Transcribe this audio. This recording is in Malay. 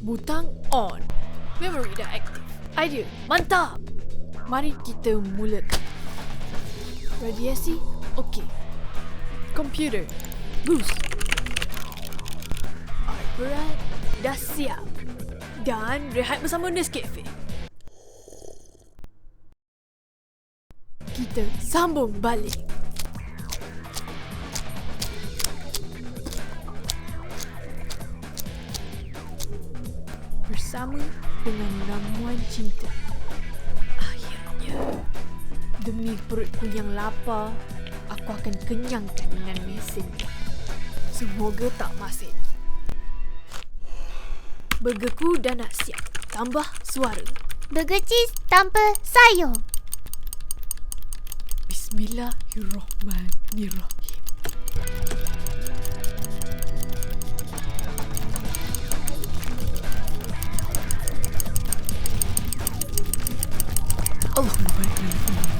Butang on. Memory dah aktif. Idea mantap. Mari kita mulakan. Radiasi okey. Komputer boost. Art berat dah siap. Dan rehat bersama Nescafe. Kita sambung balik. Bersama dengan ramuan cinta. Akhirnya, demi perutku yang lapar, aku akan kenyangkan dengan mesin. Semoga tak masin. Burgerku dah nak siap. Tambah suara. Burger cheese tanpa sayur. Bismillahirrahmanirrahim. Allahumma barik lana.